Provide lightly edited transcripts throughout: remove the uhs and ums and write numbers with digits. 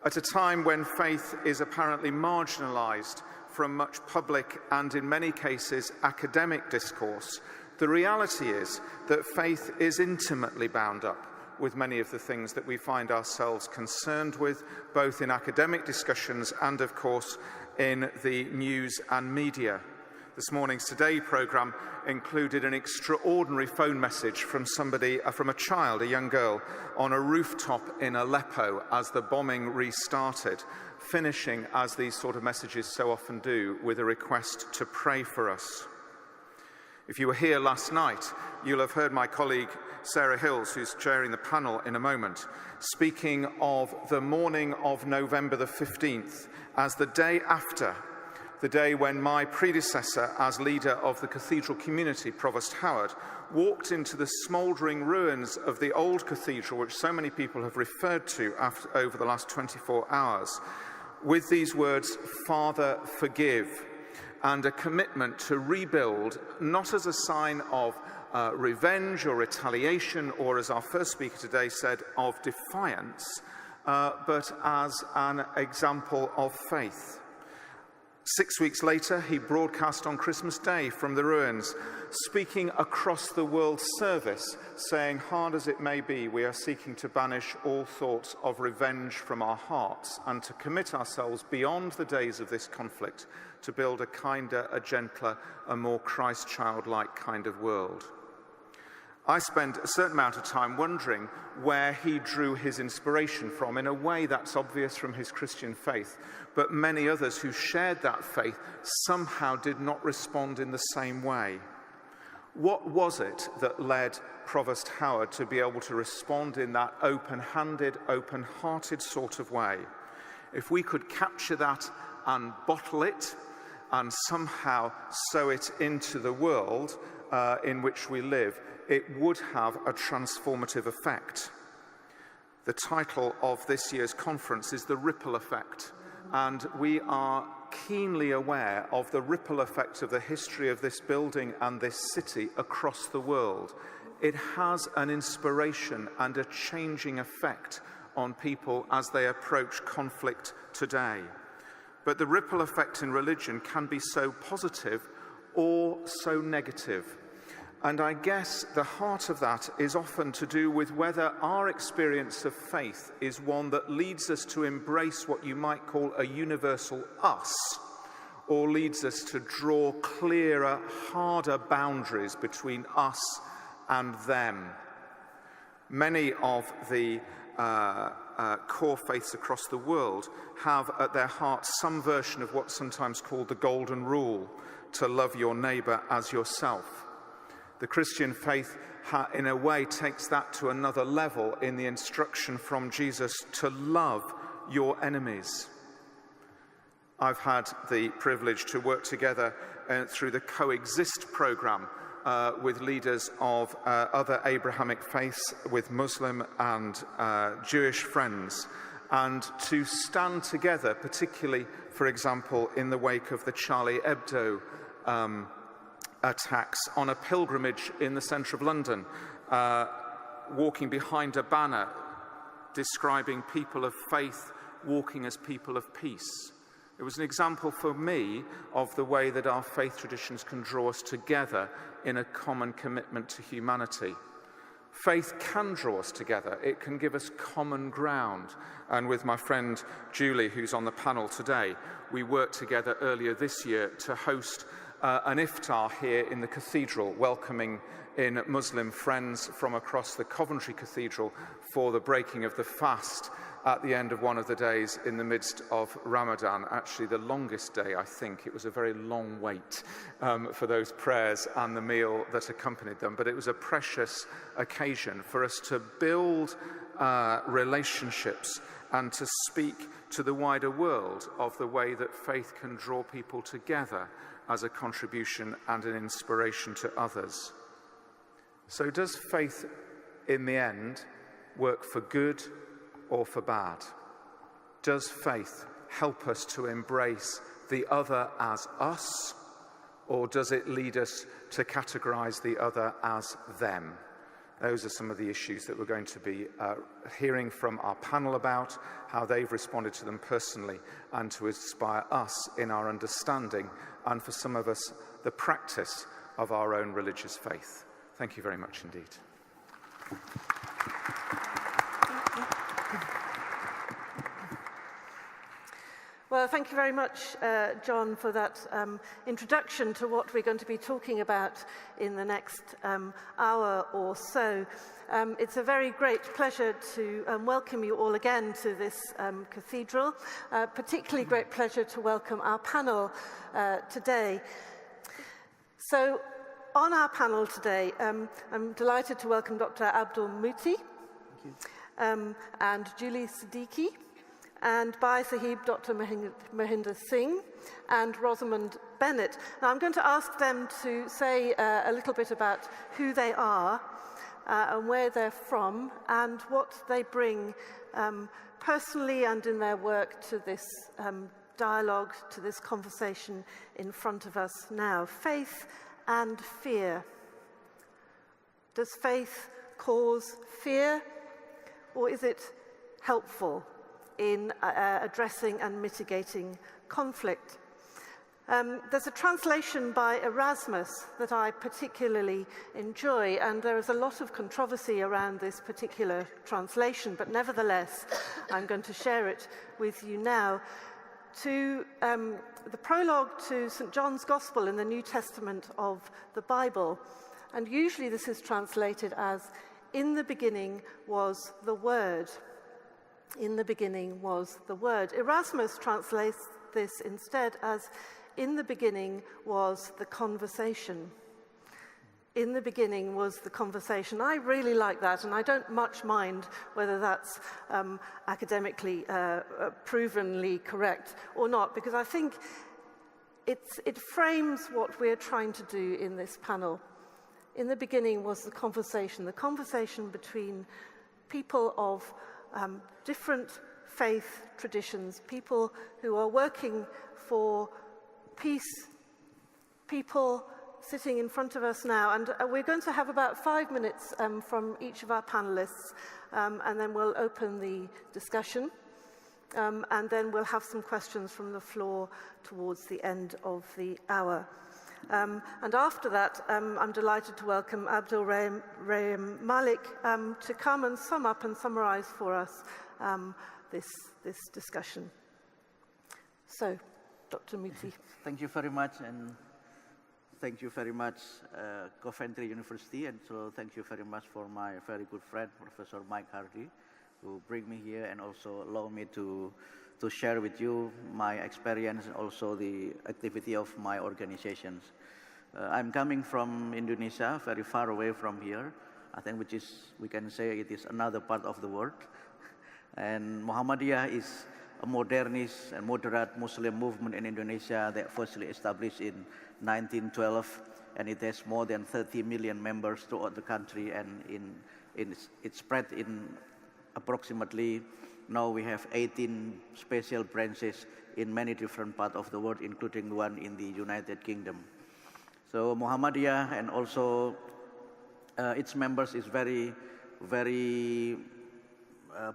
At a time when faith is apparently marginalised from much public and, in many cases, academic discourse, the reality is that faith is intimately bound up with many of the things that we find ourselves concerned with, both in academic discussions and, of course, in the news and media. This morning's Today programme included an extraordinary phone message from a child, a young girl, on a rooftop in Aleppo as the bombing restarted, finishing, as these sort of messages so often do, with a request to pray for us. If you were here last night, you'll have heard my colleague Sarah Hills, who's chairing the panel in a moment, speaking of the morning of November the 15th as the day after, the day when my predecessor as leader of the cathedral community, Provost Howard, walked into the smouldering ruins of the old cathedral, which so many people have referred to over the last 24 hours, with these words, "Father, forgive," and a commitment to rebuild, not as a sign of revenge or retaliation, or as our first speaker today said, of defiance, but as an example of faith. 6 weeks later, he broadcast on Christmas Day from the ruins, speaking across the world service, saying, "Hard as it may be, we are seeking to banish all thoughts of revenge from our hearts and to commit ourselves beyond the days of this conflict to build a kinder, a gentler, a more Christ-child-like kind of world." I spent a certain amount of time wondering where he drew his inspiration from. In a way, that's obvious from his Christian faith, but many others who shared that faith somehow did not respond in the same way. What was it that led Provost Howard to be able to respond in that open-handed, open-hearted sort of way? If we could capture that and bottle it and somehow sow it into the world in which we live, it would have a transformative effect. The title of this year's conference is The Ripple Effect, and we are keenly aware of the ripple effect of the history of this building and this city across the world. It has an inspiration and a changing effect on people as they approach conflict today. But the ripple effect in religion can be so positive or so negative. And I guess the heart of that is often to do with whether our experience of faith is one that leads us to embrace what you might call a universal us, or leads us to draw clearer, harder boundaries between us and them. Many of the core faiths across the world have at their heart some version of what's sometimes called the golden rule, to love your neighbour as yourself. The Christian faith, in a way, takes that to another level in the instruction from Jesus to love your enemies. I've had the privilege to work together through the Coexist programme with leaders of other Abrahamic faiths, with Muslim and Jewish friends, and to stand together, particularly, for example, in the wake of the Charlie Hebdo attacks, on a pilgrimage in the centre of London, walking behind a banner describing people of faith walking as people of peace. It was an example for me of the way that our faith traditions can draw us together in a common commitment to humanity. Faith can draw us together. It can give us common ground. And with my friend Julie, who's on the panel today, we worked together earlier this year to host an iftar here in the cathedral, welcoming in Muslim friends from across the Coventry Cathedral for the breaking of the fast at the end of one of the days in the midst of Ramadan. Actually, the longest day, I think. It was a very long wait for those prayers and the meal that accompanied them. But it was a precious occasion for us to build relationships and to speak to the wider world of the way that faith can draw people together as a contribution and an inspiration to others. So does faith, in the end, work for good or for bad? Does faith help us to embrace the other as us, or does it lead us to categorize the other as them? Those are some of the issues that we're going to be hearing from our panel about, how they've responded to them personally, and to inspire us in our understanding, and for some of us, the practice of our own religious faith. Thank you very much indeed. Well, thank you very much, John, for that introduction to what we're going to be talking about in the next hour or so. It's a very great pleasure to welcome you all again to this cathedral. Particularly great pleasure to welcome our panel today. So, on our panel today, I'm delighted to welcome Dr. Abdul Mu'ti and Julie Siddiqui, and Bhai, Sahib, Dr. Mohinder Singh, and Rosamond Bennett. Now, I'm going to ask them to say a little bit about who they are and where they're from, and what they bring personally and in their work to this dialogue, to this conversation in front of us now. Faith and fear. Does faith cause fear, or is it helpful in addressing and mitigating conflict? There's a translation by Erasmus that I particularly enjoy, and there is a lot of controversy around this particular translation, but nevertheless, I'm going to share it with you now. To the prologue to St. John's Gospel in the New Testament of the Bible, and usually this is translated as, "In the beginning was the Word." In the beginning was the Word. Erasmus translates this instead as, "In the beginning was the conversation." In the beginning was the conversation. I really like that, and I don't much mind whether that's academically provenly correct or not, because I think it frames what we're trying to do in this panel. In the beginning was the conversation between people of different faith traditions, people who are working for peace, people sitting in front of us now. And we're going to have about 5 minutes from each of our panelists, and then we'll open the discussion. And then we'll have some questions from the floor towards the end of the hour. And after that, I'm delighted to welcome Abdul Rahim Malik to come and sum up and summarize for us this discussion. So, Dr. Mu'ti. Thank you very much, and thank you very much, Coventry University, and so thank you very much for my very good friend, Professor Mike Hardy, who bring me here and also allow me to share with you my experience and also the activity of my organizations. I'm coming from Indonesia, very far away from here, I think, which is, we can say it is another part of the world. And Muhammadiyah is a modernist and moderate Muslim movement in Indonesia that firstly established in 1912, and it has more than 30 million members throughout the country, and it spread in approximately, now we have 18 special branches in many different parts of the world, including one in the United Kingdom. So Muhammadiyah and also its members is very, very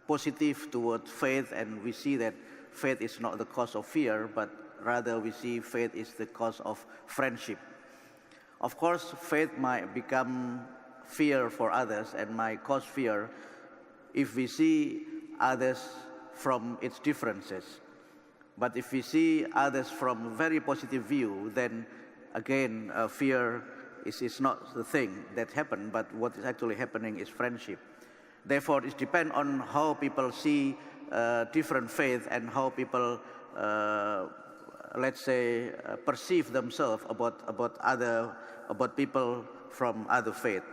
positive toward faith, and we see that faith is not the cause of fear, but rather we see faith is the cause of friendship. Of course, faith might become fear for others and might cause fear if we see others from its differences. But if we see others from a very positive view, then again, fear is not the thing that happened, but what is actually happening is friendship. Therefore, it depends on how people see different faith and how people, let's say, perceive themselves about people from other faith.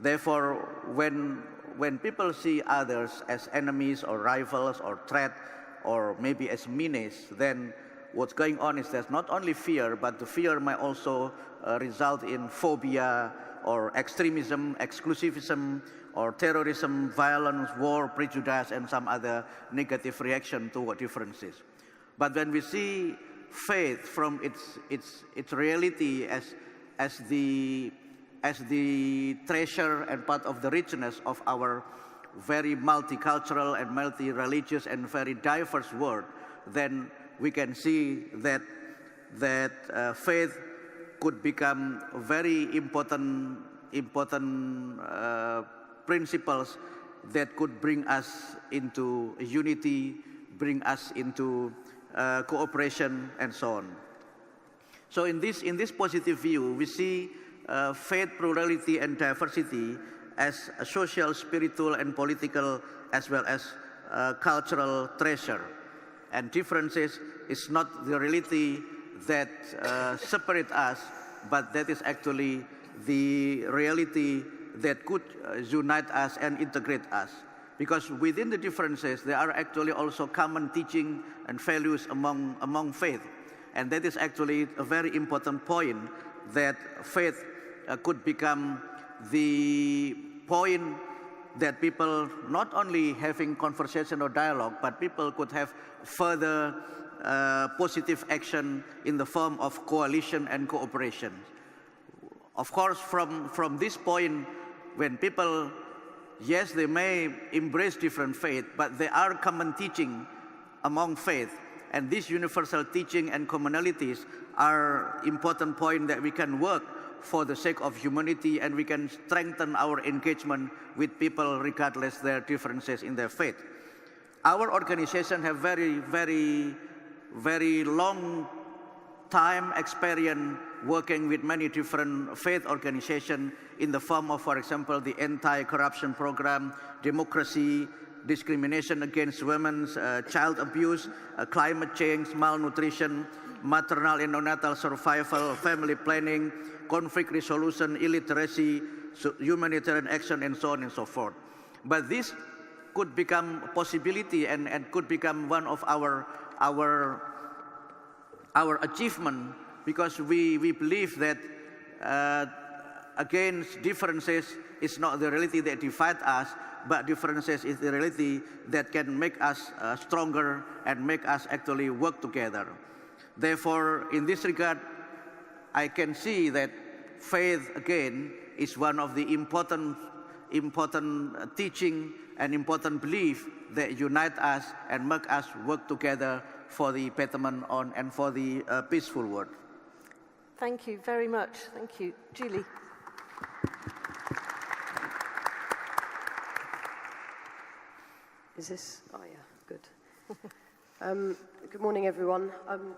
Therefore, when people see others as enemies or rivals or threat or maybe as menace, then what's going on is there's not only fear, but the fear might also result in phobia or extremism, exclusivism, or terrorism, violence, war, prejudice, and some other negative reaction toward differences. But when we see faith from its reality as the as the treasure and part of the richness of our very multicultural and multi-religious and very diverse world, then we can see that faith could become very important principles that could bring us into unity, bring us into cooperation, and so on. So in this positive view, we see faith, plurality, and diversity as a social, spiritual, and political, as well as cultural treasure. And differences is not the reality that separate us, but that is actually the reality that could unite us and integrate us. Because within the differences, there are actually also common teaching and values among faith. And that is actually a very important point, that faith could become the point that people not only having conversation or dialogue, but people could have further positive action in the form of coalition and cooperation. Of course, from this point, when people, yes, they may embrace different faith, but there are common teaching among faith. And these universal teaching and commonalities are important point that we can work for the sake of humanity, and we can strengthen our engagement with people regardless their differences in their faith. Our organization have very long time experience working with many different faith organizations in the form of, for example, the anti-corruption program, democracy, discrimination against women, child abuse, climate change, malnutrition, maternal and neonatal survival, family planning, conflict resolution, illiteracy, humanitarian action, and so on and so forth. But this could become a possibility and could become one of our achievement, because we believe that against differences is not the reality that divide us, but differences is the reality that can make us stronger and make us actually work together. Therefore, in this regard, I can see that faith, again, is one of the important teaching and important belief that unite us and make us work together for the betterment on and for the peaceful world. Thank you very much. Thank you. Julie. Is this? Oh, yeah, good. Good morning, everyone. I'm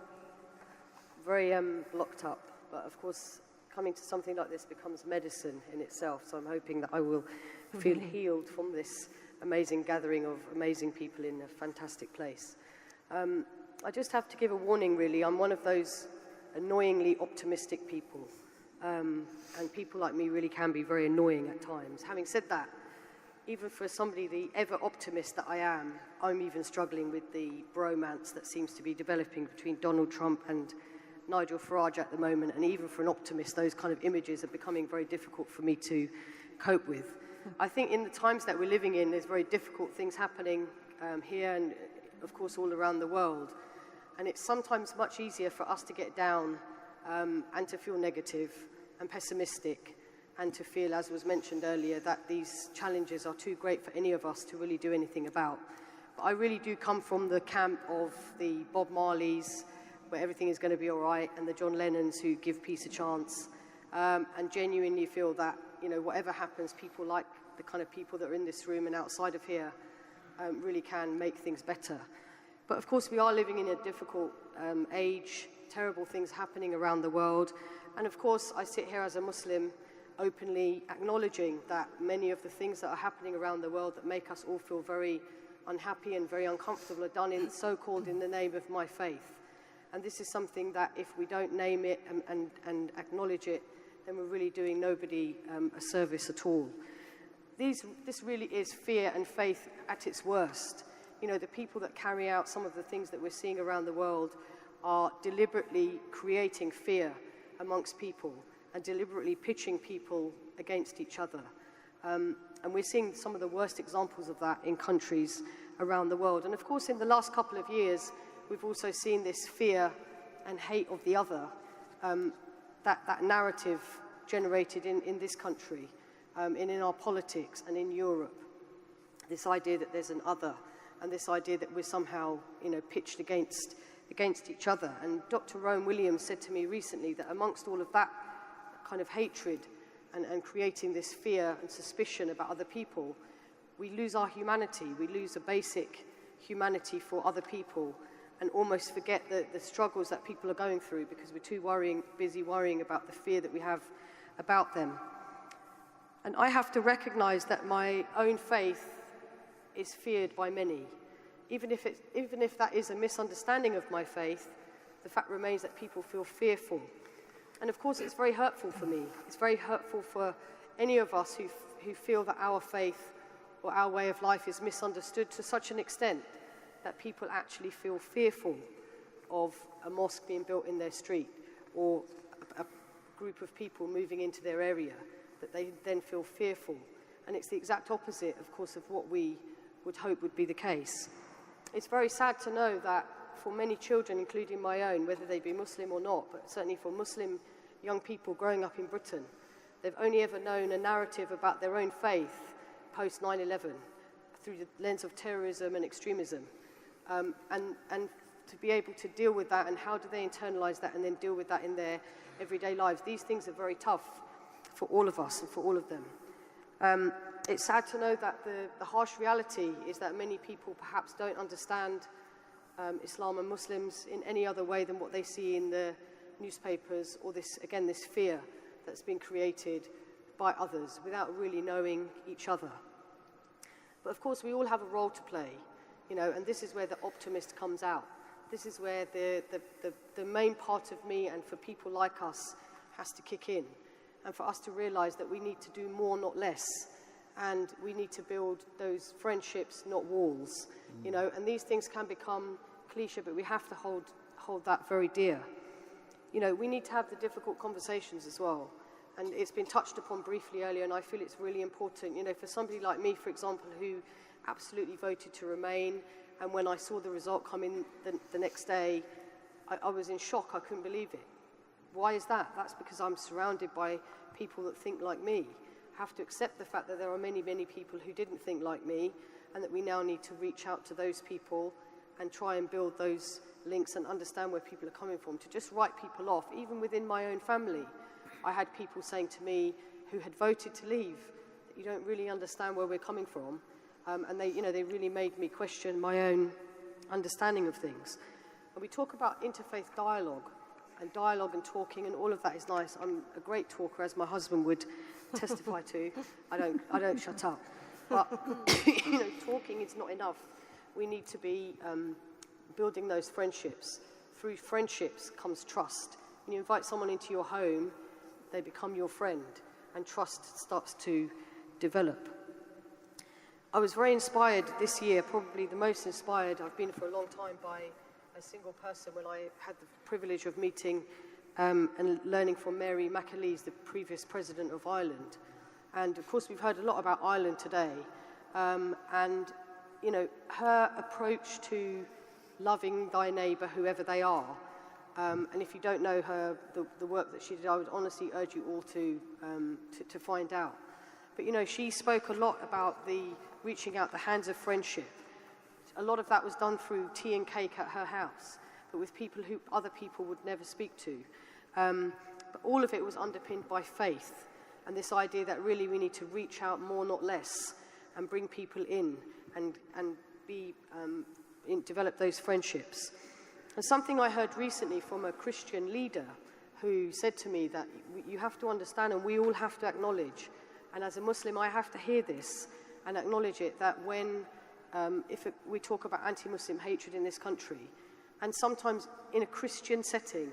very blocked up, but of course, coming to something like this becomes medicine in itself, so I'm hoping that I will feel healed from this amazing gathering of amazing people in a fantastic place. I just have to give a warning, really. I'm one of those annoyingly optimistic people, and people like me really can be very annoying at times. Having said that, even for somebody, the ever-optimist that I am, I'm even struggling with the bromance that seems to be developing between Donald Trump and Nigel Farage at the moment, and even for an optimist, those kind of images are becoming very difficult for me to cope with. I think in the times that we're living in, there's very difficult things happening here and, of course, all around the world. And it's sometimes much easier for us to get down and to feel negative and pessimistic, and to feel, as was mentioned earlier, that these challenges are too great for any of us to really do anything about. But I really do come from the camp of the Bob Marleys, where everything is going to be all right, and the John Lennons who give peace a chance, and genuinely feel that, you know, whatever happens, people like the kind of people that are in this room and outside of here really can make things better. But of course, we are living in a difficult age, terrible things happening around the world, and of course, I sit here as a Muslim, openly acknowledging that many of the things that are happening around the world that make us all feel very unhappy and very uncomfortable are done in so-called in the name of my faith. And this is something that if we don't name it and acknowledge it, then we're really doing nobody a service at all. This really is fear and faith at its worst. You know, the people that carry out some of the things that we're seeing around the world are deliberately creating fear amongst people and deliberately pitching people against each other. And we're seeing some of the worst examples of that in countries around the world. And of course, in the last couple of years, we've also seen this fear and hate of the other, that narrative generated in this country, and in our politics and in Europe. This idea that there's an other, and this idea that we're somehow, pitched against each other. And Dr. Rowan Williams said to me recently that amongst all of that kind of hatred and creating this fear and suspicion about other people, we lose our humanity. We lose a basic humanity for other people and almost forget the struggles that people are going through because we're too busy worrying about the fear that we have about them. And I have to recognize that my own faith is feared by many. Even if that is a misunderstanding of my faith, the fact remains that people feel fearful. And of course, it's very hurtful for me. It's very hurtful for any of us who feel that our faith or our way of life is misunderstood to such an extent that people actually feel fearful of a mosque being built in their street or a group of people moving into their area, that they then feel fearful. And it's the exact opposite, of course, of what we would hope would be the case. It's very sad to know that for many children, including my own, whether they be Muslim or not, but certainly for Muslim young people growing up in Britain, they've only ever known a narrative about their own faith post 9/11 through the lens of terrorism and extremism. And to be able to deal with that, and how do they internalize that and then deal with that in their everyday lives, these things are very tough for all of us and for all of them. It's sad to know that the harsh reality is that many people perhaps don't understand Islam and Muslims in any other way than what they see in the newspapers, or this fear that's been created by others without really knowing each other. But of course, we all have a role to play, and this is where the optimist comes out. This is where the main part of me, and for people like us, has to kick in, and for us to realize that we need to do more, not less, and we need to build those friendships, not walls, and these things can become cliche, but we have to hold that very dear. We need to have the difficult conversations as well, and it's been touched upon briefly earlier, and I feel it's really important, for somebody like me, for example, who absolutely voted to remain, and when I saw the result come in the next day, I was in shock. I couldn't believe it. Why is that? That's because I'm surrounded by people that think like me. I have to accept the fact that there are many, many people who didn't think like me, and that we now need to reach out to those people and try and build those links and understand where people are coming from. To just write people off, even within my own family, I had people saying to me who had voted to leave, that you don't really understand where we're coming from, and they really made me question my own understanding of things. And we talk about interfaith dialogue and talking, and all of that is nice. I'm a great talker, as my husband would testify to. I don't shut up. But talking is not enough. We need to be building those friendships. Through friendships comes trust. When you invite someone into your home, they become your friend, and trust starts to develop. I was very inspired this year, probably the most inspired I've been for a long time, by a single person when I had the privilege of meeting and learning from Mary McAleese, the previous president of Ireland. And of course, we've heard a lot about Ireland today. And her approach to loving thy neighbour, whoever they are. And if you don't know her, the work that she did, I would honestly urge you all to find out. But she spoke a lot about the reaching out the hands of friendship. A lot of that was done through tea and cake at her house, but with people who other people would never speak to. But all of it was underpinned by faith, and this idea that really we need to reach out more, not less, and bring people in and develop those friendships. And something I heard recently from a Christian leader who said to me that you have to understand, and we all have to acknowledge, and as a Muslim I have to hear this and acknowledge it, that when we talk about anti-Muslim hatred in this country, and sometimes in a Christian setting,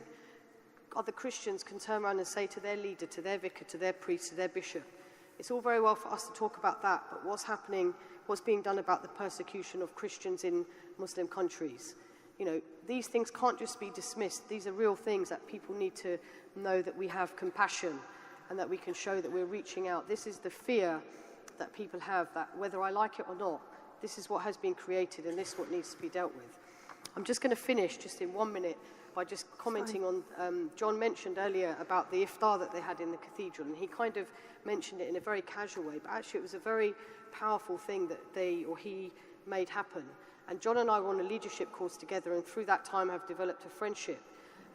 other Christians can turn around and say to their leader, to their vicar, to their priest, to their bishop, it's all very well for us to talk about that, but what's being done about the persecution of Christians in Muslim countries? These things can't just be dismissed. These are real things that people need to know, that we have compassion and that we can show that we're reaching out. This is the fear that people have, that whether I like it or not, this is what has been created and this is what needs to be dealt with. I'm just going to finish just in 1 minute by just commenting on, John mentioned earlier about the iftar that they had in the cathedral, and he kind of mentioned it in a very casual way, but actually it was a very powerful thing that he made happen. And John and I were on a leadership course together, and through that time have developed a friendship.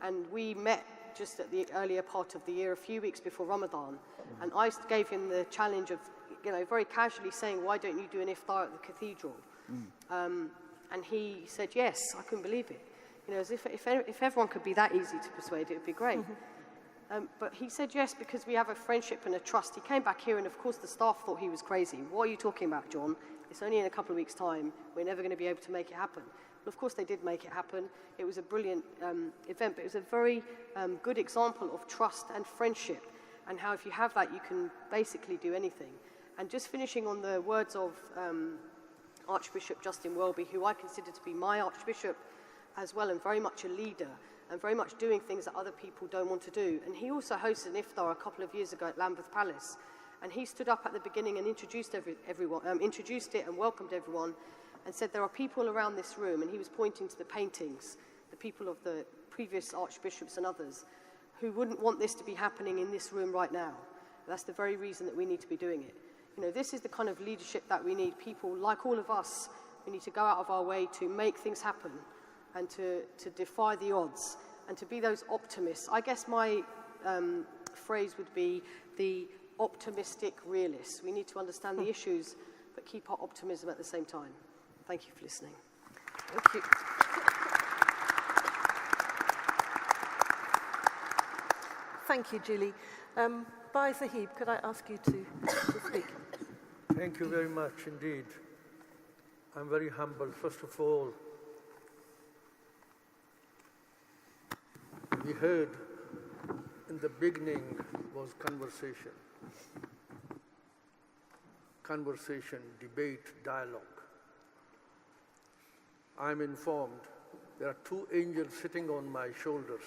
And we met just at the earlier part of the year, a few weeks before Ramadan, and I gave him the challenge of, very casually saying, why don't you do an iftar at the cathedral? And he said, yes. I couldn't believe it. As if everyone could be that easy to persuade, it would be great. But he said yes because we have a friendship and a trust. He came back here, and of course the staff thought he was crazy. What are you talking about, John? It's only in a couple of weeks' time. We're never going to be able to make it happen. But of course they did make it happen. It was a brilliant event, but it was a very good example of trust and friendship, and how if you have that, you can basically do anything. And just finishing on the words of Archbishop Justin Welby, who I consider to be my Archbishop as well, and very much a leader, and very much doing things that other people don't want to do. And he also hosted an iftar a couple of years ago at Lambeth Palace, and he stood up at the beginning and introduced everyone, introduced it and welcomed everyone, and said there are people around this room, and he was pointing to the paintings, the people of the previous archbishops and others, who wouldn't want this to be happening in this room right now. That's the very reason that we need to be doing it. This is the kind of leadership that we need. People like all of us, we need to go out of our way to make things happen, and to defy the odds, and to be those optimists. I guess my phrase would be the optimistic realists. We need to understand the issues, but keep our optimism at the same time. Thank you for listening. Thank you. Thank you, Julie. Bhai Sahib, could I ask you to speak? Thank you very much indeed. I'm very humbled. First of all, we heard in the beginning was conversation. Conversation, debate, dialogue. I'm informed there are 2 angels sitting on my shoulders.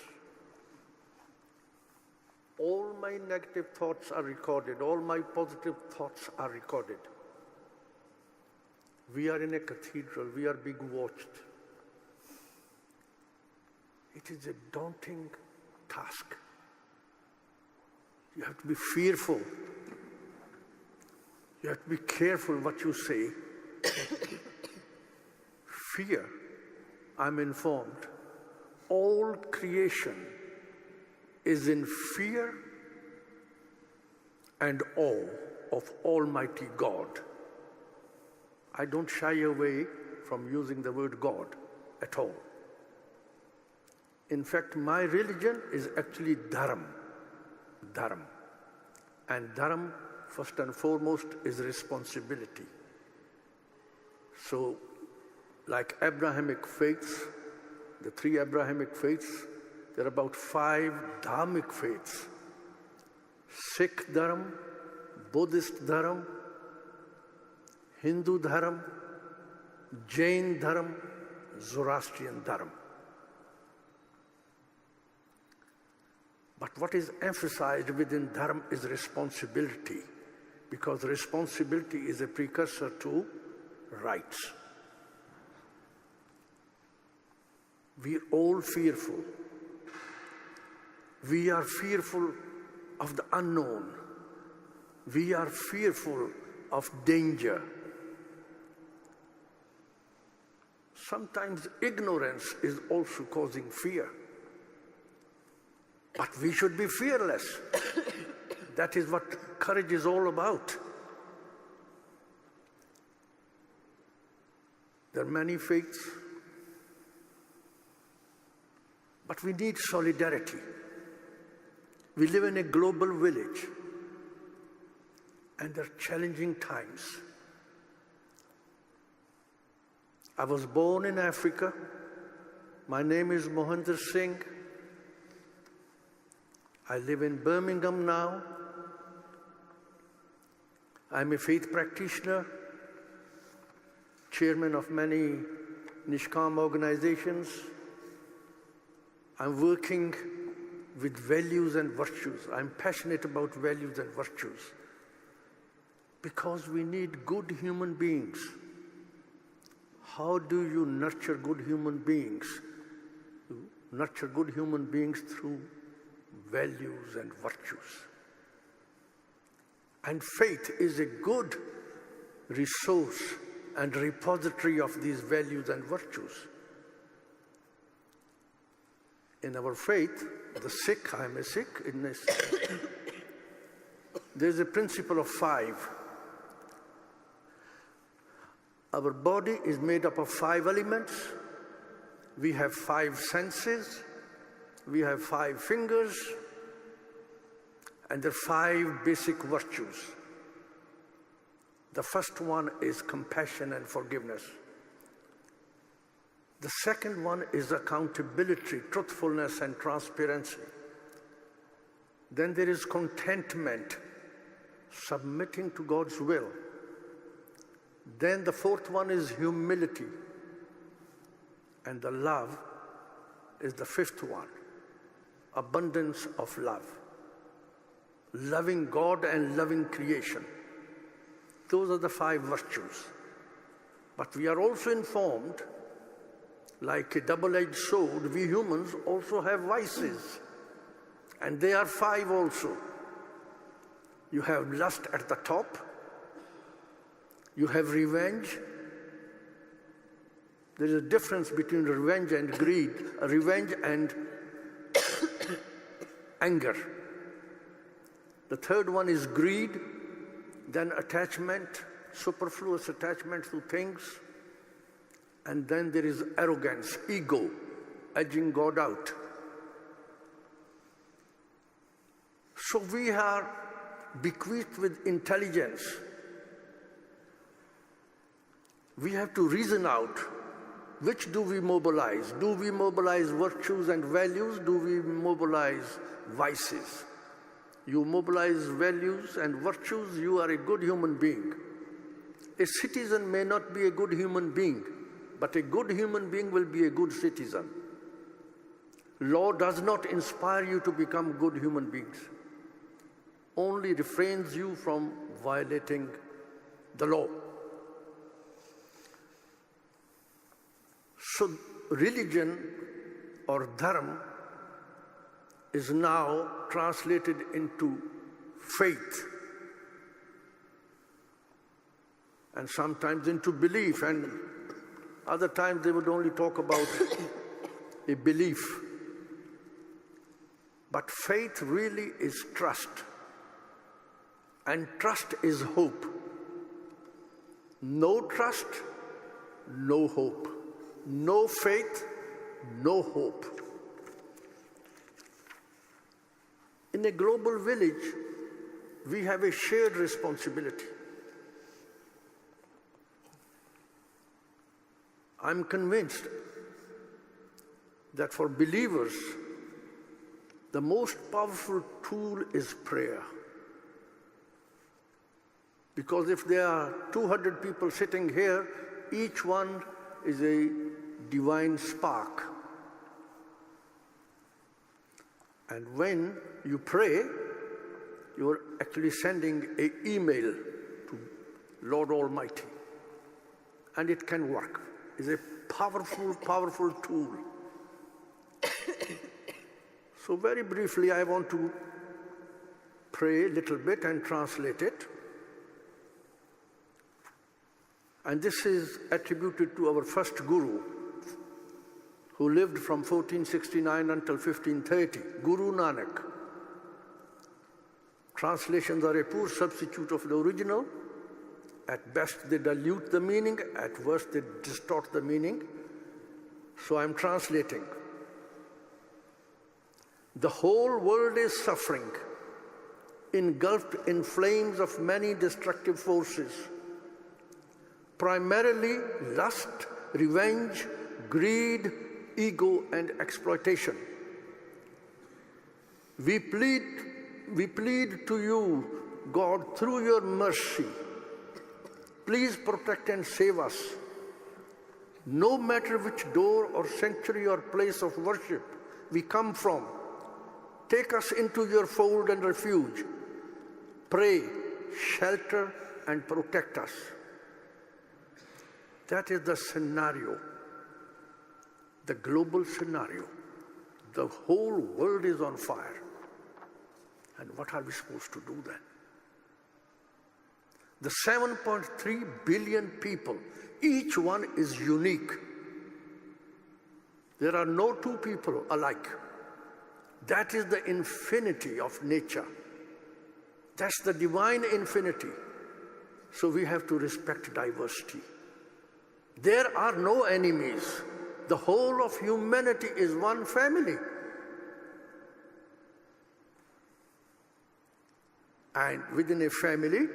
All my negative thoughts are recorded. All my positive thoughts are recorded. We are in a cathedral. We are being watched. It is a daunting task. You have to be fearful. You have to be careful what you say. Fear, I'm informed, all creation is in fear and awe of Almighty God. I don't shy away from using the word God at all. In fact, my religion is actually Dharam. Dharam. And Dharam, first and foremost, is responsibility. So, like Abrahamic faiths, the 3 Abrahamic faiths, there are about 5 Dharmic faiths. Sikh Dharam, Buddhist Dharam, Hindu Dharam, Jain Dharam, Zoroastrian Dharam. But what is emphasized within Dharam is responsibility, because responsibility is a precursor to rights. We are all fearful. We are fearful of the unknown. We are fearful of danger. Sometimes ignorance is also causing fear. But we should be fearless. That is what courage is all about. There are many faiths, but we need solidarity. We live in a global village, and there are challenging times. I was born in Africa. My name is Mohinder Singh. I live in Birmingham now. I'm a faith practitioner, chairman of many Nishkam organizations. I'm working with values and virtues. I'm passionate about values and virtues because we need good human beings, how do you nurture good human beings? You nurture good human beings through values and virtues. And faith is a good resource and repository of these values and virtues. In our faith, the Sikh, I am a Sikh, there's a principle of 5. Our body is made up of 5 elements. We have 5 senses. We have 5 fingers. And there are 5 basic virtues. The first one is compassion and forgiveness. The second one is accountability, truthfulness and transparency. Then there is contentment, submitting to God's will. Then the fourth one is humility. And the love is the fifth one, abundance of love. Loving God and loving creation. Those are the 5 virtues. But we are also informed, like a double-edged sword, we humans also have vices. And they are 5 also. You have lust at the top. You have revenge. There is a difference between revenge and greed, revenge and anger. The third one is greed, then attachment, superfluous attachment to things, and then there is arrogance, ego, edging God out. So we are bequeathed with intelligence. We have to reason out, which do we mobilize? Do we mobilize virtues and values? Do we mobilize vices? You mobilize values and virtues, you are a good human being. A citizen may not be a good human being, but a good human being will be a good citizen. Law does not inspire you to become good human beings. Only refrains you from violating the law. So religion or dharma is now translated into faith and sometimes into belief, and other times they would only talk about a belief. But faith really is trust, and trust is hope. No trust, no hope. No faith, no hope. In a global village, we have a shared responsibility. I'm convinced that for believers, the most powerful tool is prayer. Because if there are 200 people sitting here, each one is a divine spark. And when you pray, you're actually sending an email to Lord Almighty. And it can work. It's a powerful, powerful tool. So very briefly, I want to pray a little bit and translate it. And this is attributed to our first guru, who lived from 1469 until 1530, Guru Nanak. Translations are a poor substitute of the original. At best, they dilute the meaning. At worst, they distort the meaning. So I'm translating. The whole world is suffering, engulfed in flames of many destructive forces. Primarily lust, revenge, greed, ego, and exploitation. We plead to you, God, through your mercy. Please protect and save us. No matter which door or sanctuary or place of worship we come from, take us into your fold and refuge. Pray, shelter, and protect us. That is the scenario, the global scenario. The whole world is on fire. And what are we supposed to do then? The 7.3 billion people, each one is unique. There are no two people alike. That is the infinity of nature. That's the divine infinity. So we have to respect diversity. There are no enemies. The whole of humanity is one family. And within a family,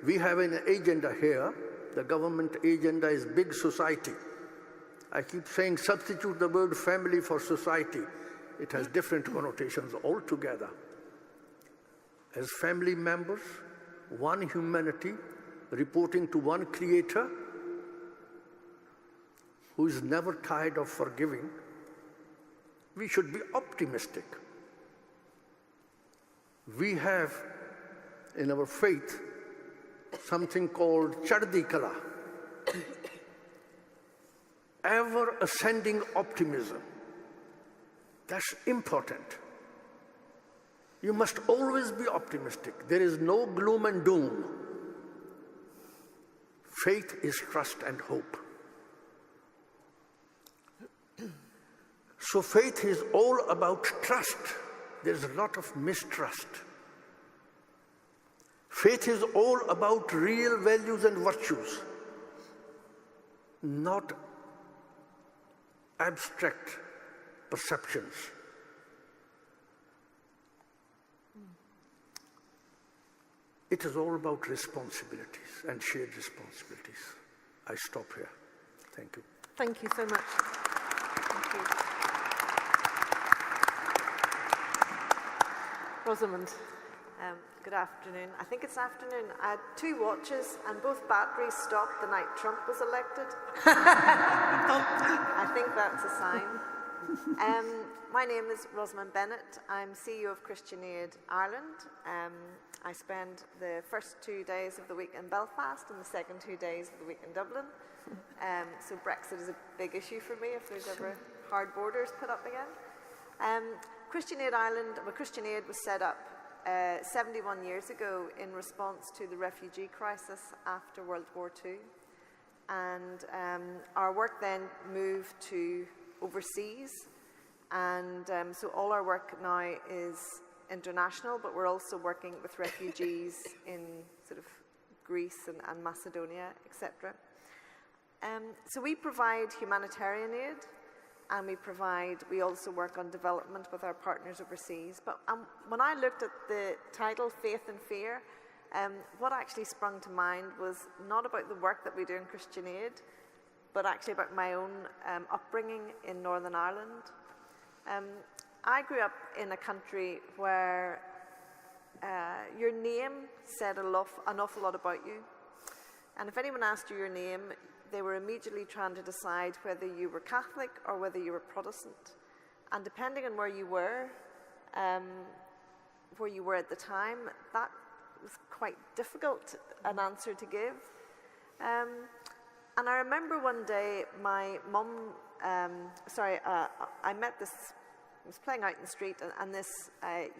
we have an agenda here. The government agenda is big society. I keep saying substitute the word family for society. It has different connotations altogether. As family members, one humanity, reporting to one creator, who is never tired of forgiving, we should be optimistic. We have in our faith something called Chardi Kala, ever ascending optimism. That's important. You must always be optimistic. There is no gloom and doom. Faith is trust and hope. So faith is all about trust. There's a lot of mistrust. Faith is all about real values and virtues, not abstract perceptions. It is all about responsibilities and shared responsibilities. I stop here. Thank you. Thank you so much. Thank you. Rosamond. Good afternoon. I think it's afternoon. I had 2 watches and both batteries stopped the night Trump was elected. I think that's a sign. My name is Rosamond Bennett. I'm CEO of Christian Aid Ireland. I spend the first 2 days of the week in Belfast and the second 2 days of the week in Dublin. So Brexit is a big issue for me if there's ever hard borders put up again. Christian Aid Ireland, well, Christian Aid was set up 71 years ago in response to the refugee crisis after World War II. And our work then moved to overseas. And so all our work now is international, but we're also working with refugees in sort of Greece and Macedonia, etc. So we provide humanitarian aid, and we also work on development with our partners overseas. But when I looked at the title, Faith and Fear, what actually sprung to mind was not about the work that we do in Christian Aid, but actually about my own upbringing in Northern Ireland. I grew up in a country where your name said an awful lot about you. And if anyone asked you your name, they were immediately trying to decide whether you were Catholic or whether you were Protestant. And depending on where you were at the time, that was quite difficult an answer to give. And I remember one day my mum, I was playing out in the street, and this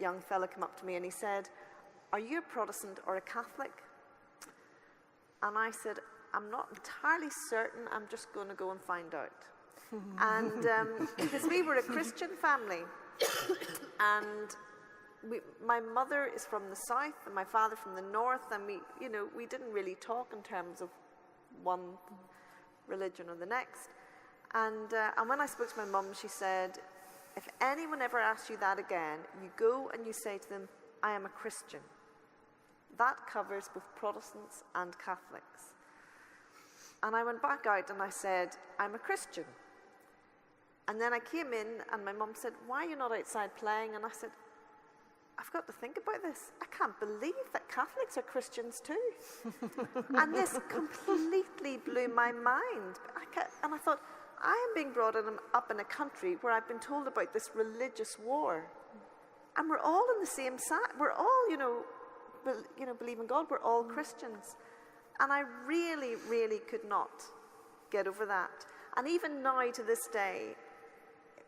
young fella came up to me and he said, "Are you a Protestant or a Catholic?" And I said, "I'm not entirely certain, I'm just going to go and find out." And because we were a Christian family, and my mother is from the south and my father from the north, and we didn't really talk in terms of one religion or the next. And when I spoke to my mum, she said, "If anyone ever asks you that again, you go and you say to them, 'I am a Christian.' That covers both Protestants and Catholics." And I went back out and I said, "I'm a Christian." And then I came in and my mum said, "Why are you not outside playing?" And I said, "I've got to think about this. I can't believe that Catholics are Christians too." And this completely blew my mind. And I thought, I am being brought up in a country where I've been told about this religious war. And we're all on the same side. We're all, believe in God. We're all Christians. And I really, really could not get over that. And even now, to this day,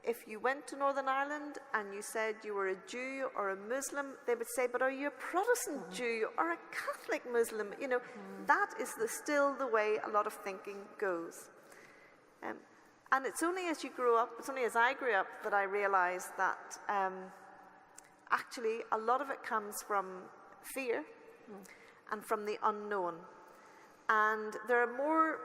if you went to Northern Ireland and you said you were a Jew or a Muslim, they would say, but are you a Protestant Jew or a Catholic Muslim? You know, that is still the way a lot of thinking goes. And it's only as you grow up, it's only as I grew up that I realized that actually a lot of it comes from fear and from the unknown. And there are more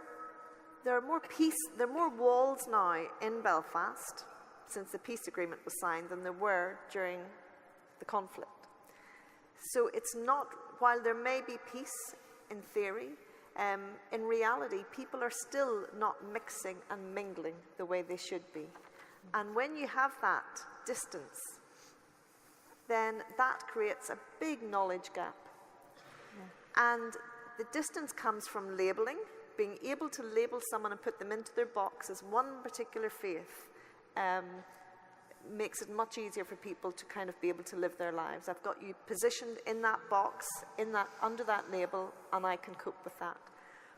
walls now in Belfast since the peace agreement was signed than there were during the conflict. So it's not, while there may be peace in theory, in reality, people are still not mixing and mingling the way they should be. And when you have that distance, then that creates a big knowledge gap. And the distance comes from labeling, being able to label someone and put them into their box as one particular faith. Makes it much easier for people to kind of be able to live their lives. I've got you positioned in that box, under that label, and I can cope with that.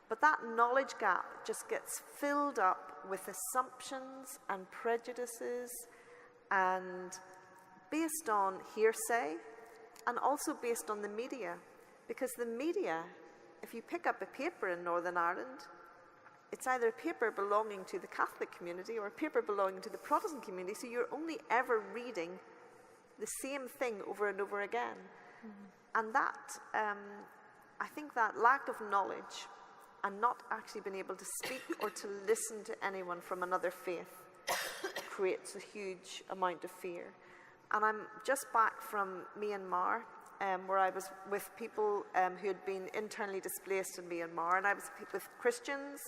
But that knowledge gap just gets filled up with assumptions and prejudices, and based on hearsay, and also based on the media. Because the media, if you pick up a paper in Northern Ireland, it's either a paper belonging to the Catholic community or a paper belonging to the Protestant community, so you're only ever reading the same thing over and over again. And that, I think that lack of knowledge and not actually being able to speak or to listen to anyone from another faith creates a huge amount of fear. And I'm just back from Myanmar, where I was with people who had been internally displaced in Myanmar, and I was with Christians,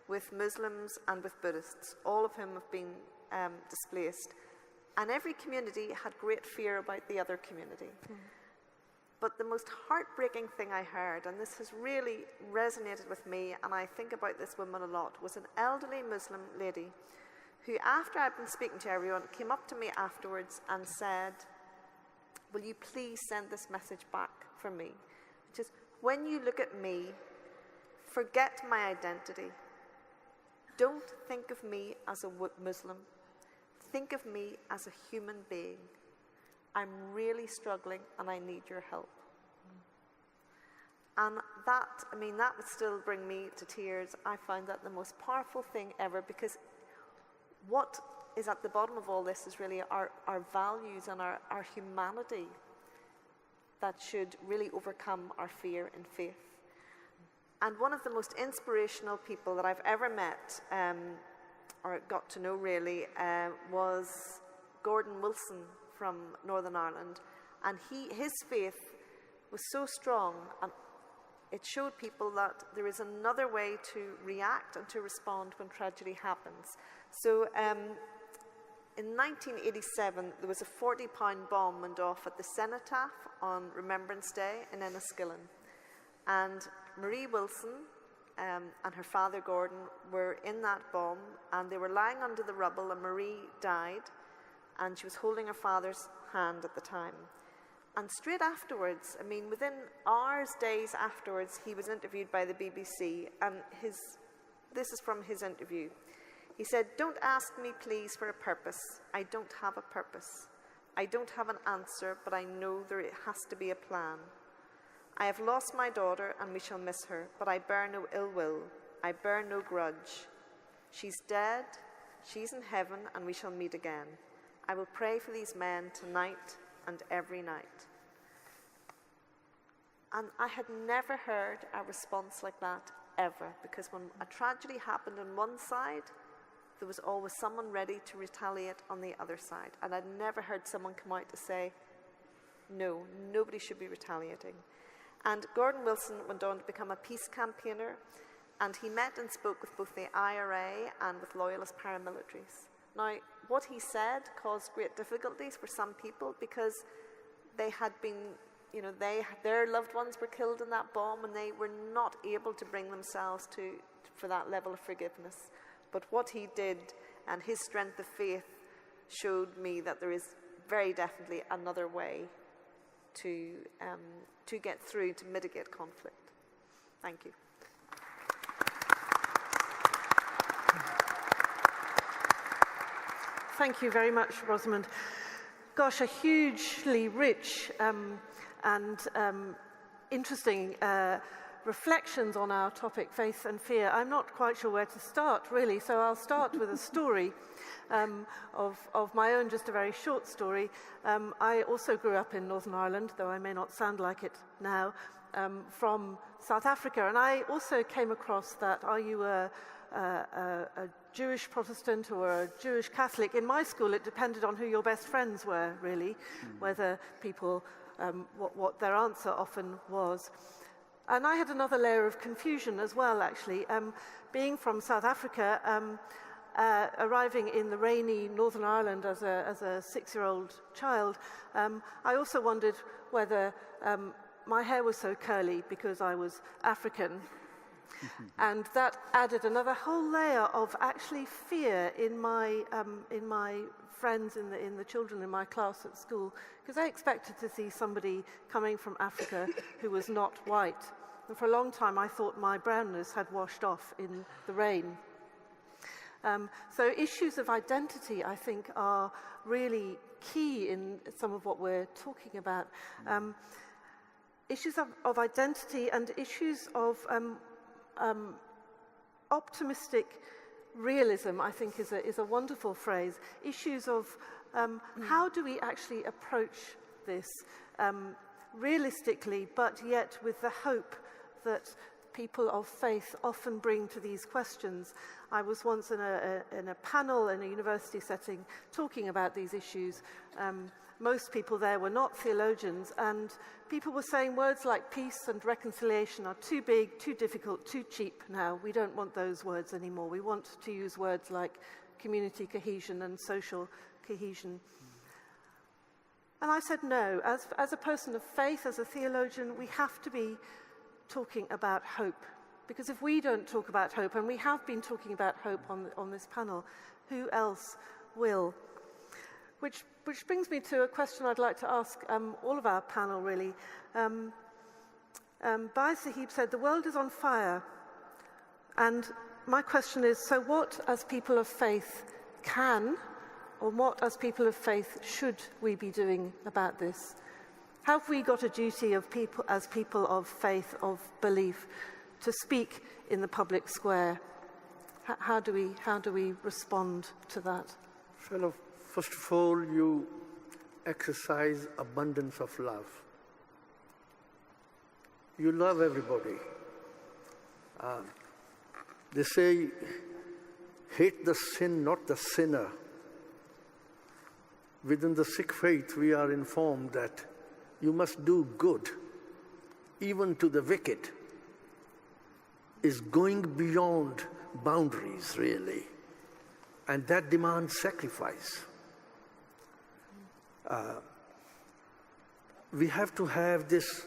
with Muslims, and with Buddhists, all of whom have been displaced. And every community had great fear about the other community. But the most heartbreaking thing I heard, and this has really resonated with me, and I think about this woman a lot, was an elderly Muslim lady who, after I'd been speaking to everyone, came up to me afterwards and said, will you please send this message back for me? Which is, when you look at me, forget my identity. Don't think of me as a Muslim. Think of me as a human being. I'm really struggling and I need your help. And that would still bring me to tears. I find that the most powerful thing ever, because what is at the bottom of all this is really our values and our humanity that should really overcome our fear and faith. And one of the most inspirational people that I've ever met, or got to know really, was Gordon Wilson from Northern Ireland. And his faith was so strong, and it showed people that there is another way to react and to respond when tragedy happens. So in 1987, there was a 40-pound bomb went off at the Cenotaph on Remembrance Day in Enniskillen. And Marie Wilson and her father Gordon were in that bomb, and they were lying under the rubble, and Marie died, and she was holding her father's hand at the time. And straight afterwards, within hours, days afterwards, he was interviewed by the BBC, and this is from his interview. He said, "Don't ask me, please, for a purpose. I don't have a purpose. I don't have an answer, but I know there has to be a plan. I have lost my daughter, and we shall miss her, but I bear no ill will. I bear no grudge. She's dead, she's in heaven, and we shall meet again. I will pray for these men tonight and every night." And I had never heard a response like that ever, because when a tragedy happened on one side, there was always someone ready to retaliate on the other side. And I'd never heard someone come out to say, no, nobody should be retaliating. And Gordon Wilson went on to become a peace campaigner, and he met and spoke with both the IRA and with loyalist paramilitaries. Now, what he said caused great difficulties for some people, because they had been, their loved ones were killed in that bomb, and they were not able to bring themselves for that level of forgiveness. But what he did and his strength of faith showed me that there is very definitely another way to get through, to mitigate conflict. Thank you. Thank you very much, Rosamond. Gosh, a hugely rich and interesting reflections on our topic, faith and fear. I'm not quite sure where to start, really, so I'll start with a story of my own, just a very short story. I also grew up in Northern Ireland, though I may not sound like it now, from South Africa, and I also came across that, are you a Jewish Protestant or a Jewish Catholic? In my school, it depended on who your best friends were, really, whether people, what their answer often was. And I had another layer of confusion as well, actually. Being from South Africa, arriving in the rainy Northern Ireland as a 6-year-old child, I also wondered whether my hair was so curly because I was African. And that added another whole layer of actually fear in my friends, in the children in my class at school, because I expected to see somebody coming from Africa who was not white. And for a long time I thought my brownness had washed off in the rain. So issues of identity, I think, are really key in some of what we're talking about. Issues of identity and issues of optimistic realism, I think, is a wonderful phrase. Issues of how do we actually approach this realistically, but yet with the hope that people of faith often bring to these questions. I was once in a panel in a university setting talking about these issues. Most people there were not theologians, and people were saying words like peace and reconciliation are too big, too difficult, too cheap now. We don't want those words anymore. We want to use words like community cohesion and social cohesion. And I said no. As a person of faith, as a theologian, we have to be talking about hope. Because if we don't talk about hope, and we have been talking about hope on this panel, who else will? Which brings me to a question I'd like to ask all of our panel, really. Bhai Sahib said, the world is on fire. And my question is, so what, as people of faith, can, or what, as people of faith, should we be doing about this? Have we got a duty of people, as people of faith, of belief, to speak in the public square? How do we respond to that? Well, first of all, you exercise abundance of love. You love everybody. They say, hate the sin, not the sinner. Within the Sikh faith, we are informed that you must do good, even to the wicked, is going beyond boundaries, really. And that demands sacrifice. We have to have this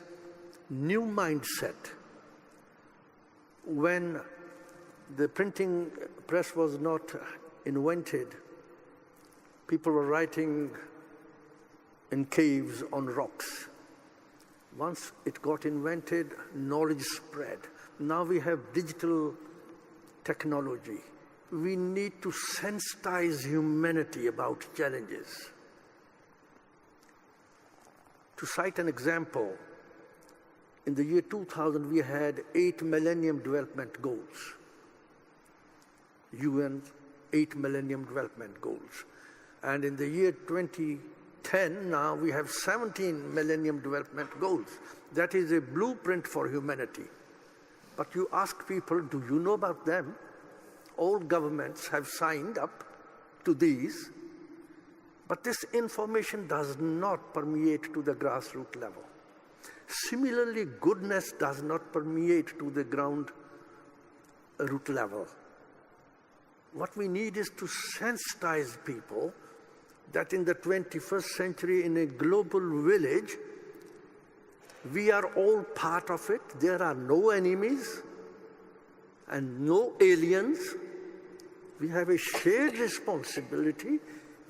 new mindset. When the printing press was not invented, people were writing in caves on rocks. Once it got invented, knowledge spread. Now we have digital technology. We need to sensitize humanity about challenges. To cite an example, in the year 2000, we had 8 Millennium Development Goals. UN 8 Millennium Development Goals. And in the year 2010, now we have 17 Millennium Development Goals. That is a blueprint for humanity. But you ask people, do you know about them? All governments have signed up to these, but this information does not permeate to the grassroots level. Similarly, goodness does not permeate to the ground root level. What we need is to sensitize people that in the 21st century, in a global village, we are all part of it. There are no enemies and no aliens. We have a shared responsibility.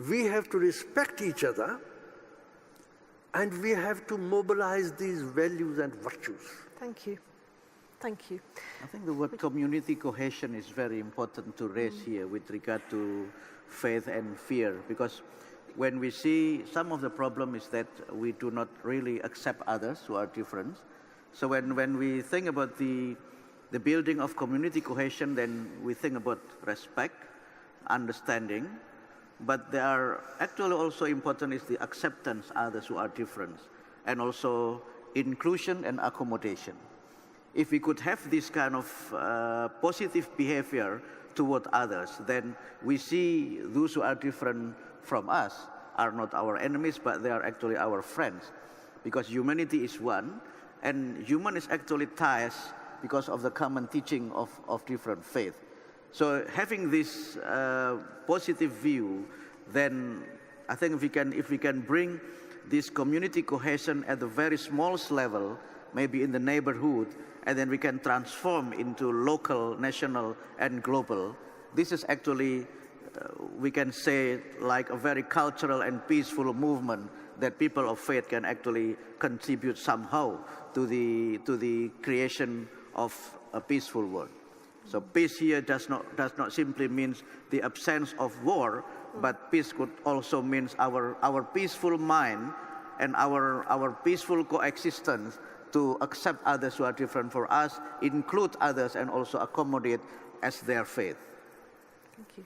We have to respect each other, and we have to mobilize these values and virtues. Thank you. Thank you. I think the word community cohesion is very important to raise here with regard to faith and fear, because when we see some of the problem is that we do not really accept others who are different. So when we think about the building of community cohesion, then we think about respect, understanding, but there are actually also important is the acceptance of others who are different, and also inclusion and accommodation. If we could have this kind of positive behavior toward others, then we see those who are different from us are not our enemies, but they are actually our friends. Because humanity is one, and human is actually ties because of the common teaching of different faith. So having this positive view, then I think if we can bring this community cohesion at the very smallest level, maybe in the neighborhood, and then we can transform into local, national, and global. This is actually, we can say, like a very cultural and peaceful movement that people of faith can actually contribute somehow to the creation of a peaceful world. So peace here does not simply mean the absence of war, but peace could also mean our peaceful mind and our peaceful coexistence to accept others who are different from us, include others, and also accommodate as their faith. Thank you.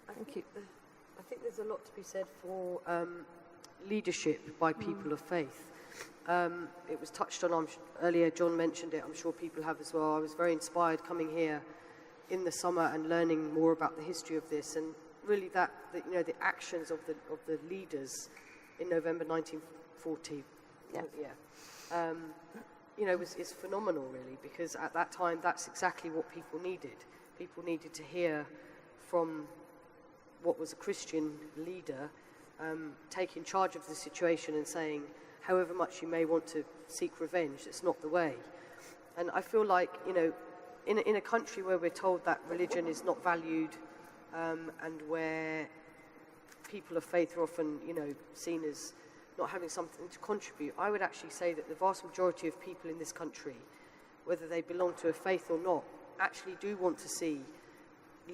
I think there's a lot to be said for leadership by people of faith. It was touched on earlier, John mentioned it, I'm sure people have as well. I was very inspired coming here in the summer and learning more about the history of this, and really the actions of the leaders in November 1940. Is phenomenal, really, because at that time that's exactly what people needed. People needed to hear from what was a Christian leader taking charge of the situation and saying, however much you may want to seek revenge, it's not the way. And I feel like, in a country where we're told that religion is not valued and where people of faith are often, seen as not having something to contribute, I would actually say that the vast majority of people in this country, whether they belong to a faith or not, actually do want to see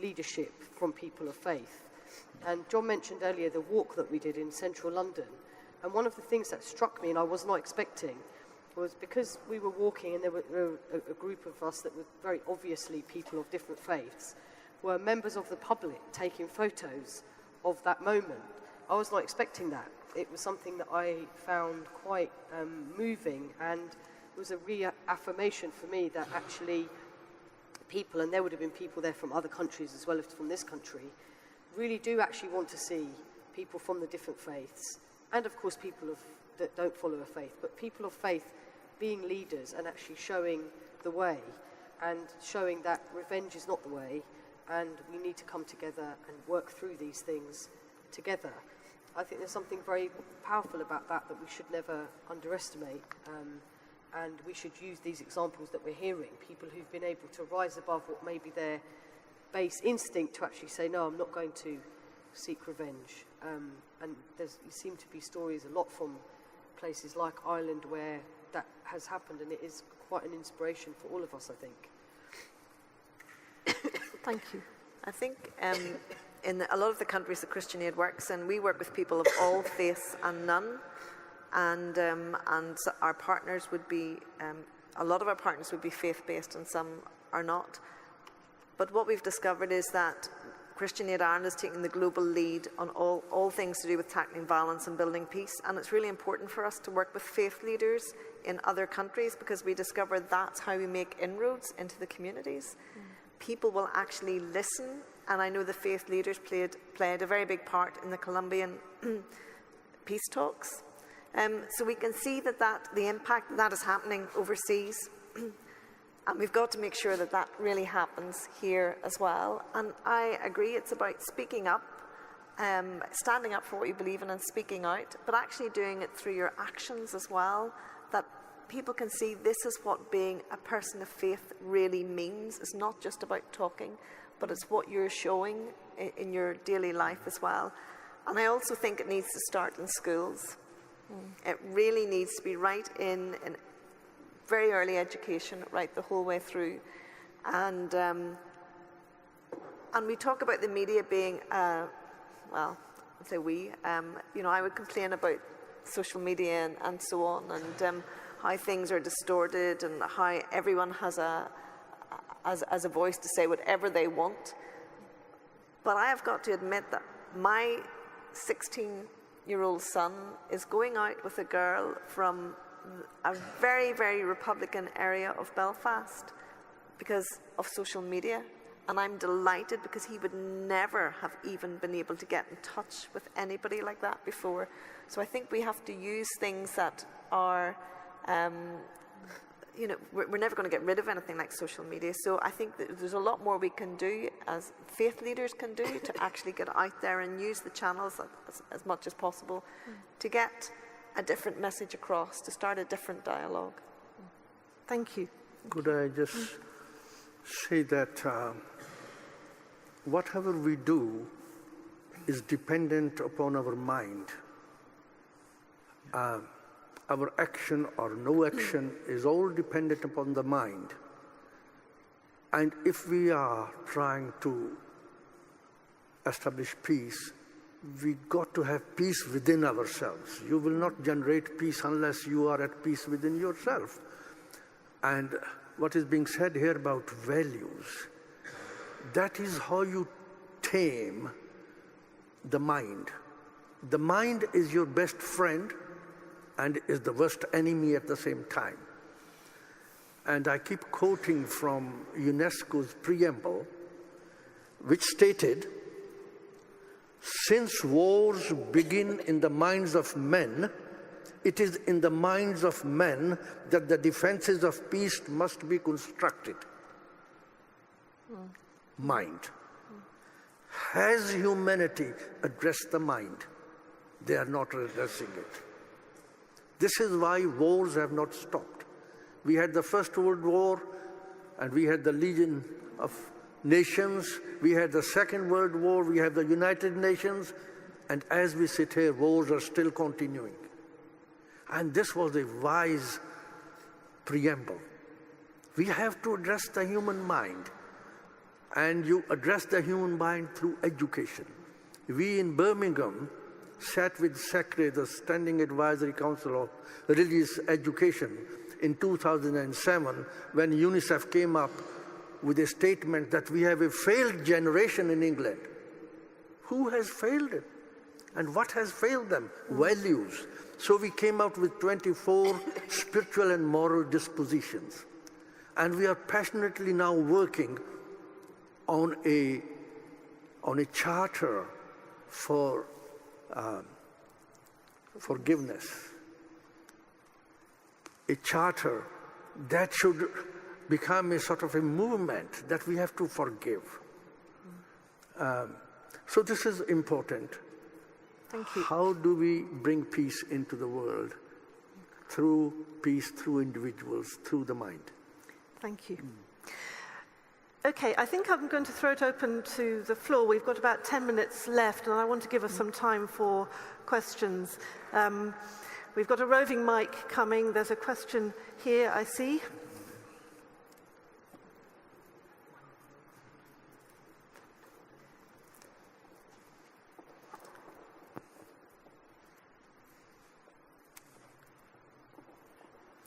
leadership from people of faith. And John mentioned earlier the walk that we did in central London. And one of the things that struck me, and I was not expecting, was because we were walking and there were a group of us that were very obviously people of different faiths, were members of the public taking photos of that moment. I was not expecting that. It was something that I found quite moving, and it was a reaffirmation for me that actually people, and there would have been people there from other countries as well as from this country, really do actually want to see people from the different faiths, and of course people that don't follow a faith, but people of faith being leaders and actually showing the way and showing that revenge is not the way, and we need to come together and work through these things together. I think there's something very powerful about that we should never underestimate, and we should use these examples that we're hearing, people who've been able to rise above what may be their base instinct to actually say, no, I'm not going to seek revenge. And there seem to be stories a lot from places like Ireland where that has happened, and it is quite an inspiration for all of us, I think. Thank you. I think in a lot of the countries that Christian Aid works in, we work with people of all faiths and none, and our partners would be, a lot of our partners would be faith-based and some are not. But what we've discovered is that Christian Aid Ireland is taking the global lead on all things to do with tackling violence and building peace, and it's really important for us to work with faith leaders in other countries, because we discover that's how we make inroads into the communities. People will actually listen, and I know the faith leaders played a very big part in the Colombian peace talks. So we can see that the impact that is happening overseas. And we've got to make sure that that really happens here as well. And I agree, it's about speaking up, standing up for what you believe in and speaking out, but actually doing it through your actions as well, that people can see this is what being a person of faith really means. It's not just about talking, but it's what you're showing in your daily life as well. And I also think it needs to start in schools. It really needs to be right in very early education right the whole way through. And we talk about the media being, well, I'd say we, you know, I would complain about social media and so on, and how things are distorted and how everyone has a voice to say whatever they want. But I have got to admit that my 16-year-old son is going out with a girl from a very, very Republican area of Belfast because of social media. And I'm delighted, because he would never have even been able to get in touch with anybody like that before. So I think we have to use things that are, you know, we're never going to get rid of anything like social media. So I think that there's a lot more we can do, as faith leaders can do, to actually get out there and use the channels as much as possible to get a different message across, to start a different dialogue. Thank you. Could I just say that whatever we do is dependent upon our mind. Our action or no action is all dependent upon the mind. And if we are trying to establish peace, we got to have peace within ourselves. You will not generate peace unless you are at peace within yourself. And what is being said here about values, that is how you tame the mind. The mind is your best friend and is the worst enemy at the same time. And I keep quoting from UNESCO's preamble, which stated, "Since wars begin in the minds of men, it is in the minds of men that the defenses of peace must be constructed." Mind. Has humanity addressed the mind? They are not addressing it. This is why wars have not stopped. We had the First World War, and we had the Legion of Nations. We had the Second World War. We have the United Nations. And as we sit here, wars are still continuing. And this was a wise preamble. We have to address the human mind. And you address the human mind through education. We in Birmingham sat with SECRE, the Standing Advisory Council of Religious Education, in 2007, when UNICEF came up with a statement that we have a failed generation in England. Who has failed it? And what has failed them? Values. So we came out with 24 spiritual and moral dispositions. And we are passionately now working on a charter for forgiveness. A charter that should become a sort of a movement that we have to forgive. So this is important. Thank you. How do we bring peace into the world? Through peace, through individuals, through the mind. Thank you. Okay, I think I'm going to throw it open to the floor. We've got about 10 minutes left, and I want to give us some time for questions. We've got a roving mic coming. There's a question here, I see.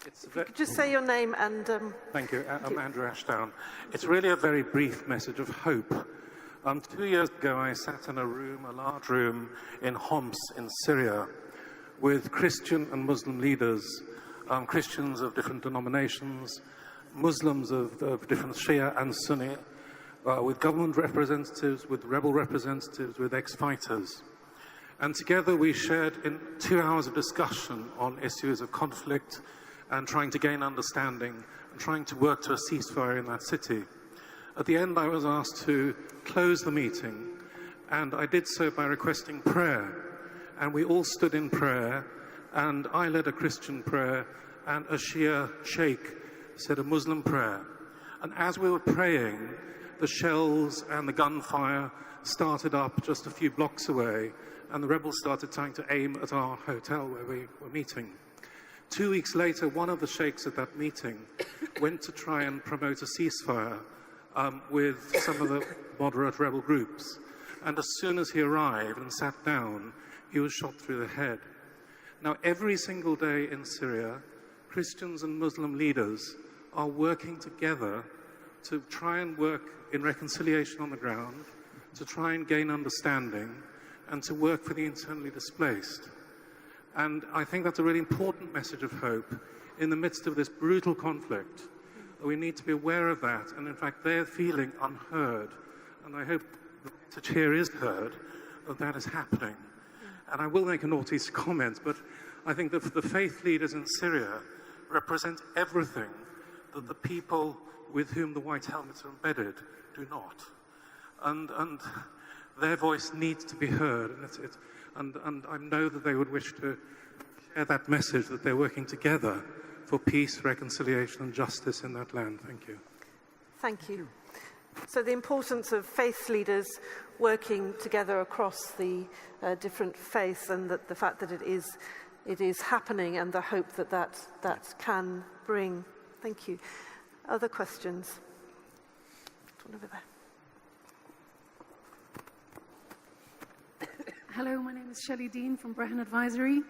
If you could just say your name and... Thank you. I'm Andrew Ashdown. It's really a very brief message of hope. 2 years ago, I sat in a room, a large room, in Homs in Syria, with Christian and Muslim leaders, Christians of different denominations, Muslims of different Shia and Sunni, with government representatives, with rebel representatives, with ex-fighters. And together we shared in 2 hours of discussion on issues of conflict and trying to gain understanding and trying to work to a ceasefire in that city. At the end, I was asked to close the meeting, and I did so by requesting prayer. And we all stood in prayer, and I led a Christian prayer, and a Shia sheikh said a Muslim prayer. And as we were praying, the shells and the gunfire started up just a few blocks away, and the rebels started trying to aim at our hotel where we were meeting. 2 weeks later, one of the sheikhs at that meeting went to try and promote a ceasefire with some of the moderate rebel groups. And as soon as he arrived and sat down, he was shot through the head. Now, every single day in Syria, Christians and Muslim leaders are working together to try and work in reconciliation on the ground, to try and gain understanding, and to work for the internally displaced. And I think that's a really important message of hope in the midst of this brutal conflict. We need to be aware of that, and in fact, they're feeling unheard. And I hope the message here is heard, that that is happening. And I will make a naughty comment, but I think that the faith leaders in Syria represent everything that the people with whom the white helmets are embedded do not. And their voice needs to be heard, and I know that they would wish to share that message, that they're working together for peace, reconciliation, and justice in that land. Thank you. Thank you. So the importance of faith leaders working together across the different faiths, and that the fact that it is happening, and the hope that can bring. Thank you. Other questions? One over there. Hello, my name is Shelley Dean from Brehon Advisory.